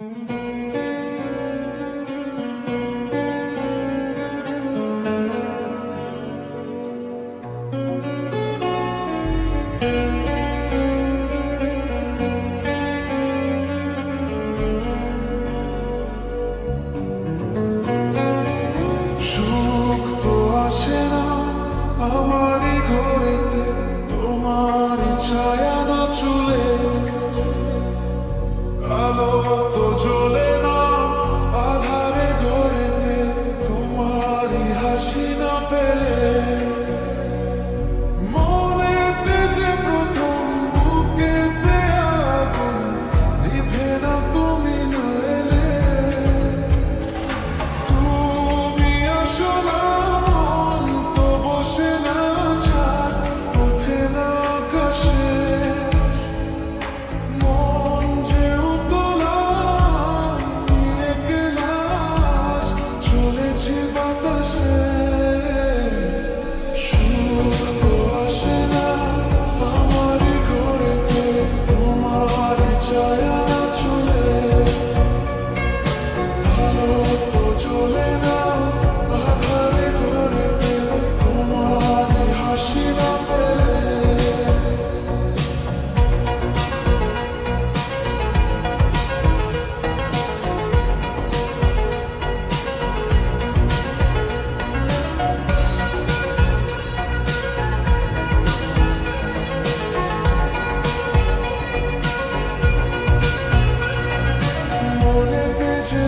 সুখ তো আসে না আমারই ঘরেতে, তোমার ছায়া না চলে, আলো তো জ্বলে না আধারে ঘরেতে, তোমারই হাসি না পেলে। মনেতে যে প্রথম বুকেতে আগুন, নিভে না তুমি না এলে। তুমি আসো না, মন তো বসে না, ছাদ ওঠে না আকাশে। মন যে উতলা নিয়ে গেলাস, চলেছে বাতাসে। সুখ তো আসে না আমারই ঘরেতে, তোমার ছায়া না চলে, আলো তো জ্বলে না আধারে ঘরেতে, তোমার হাসি না পেলে। মনেতে যে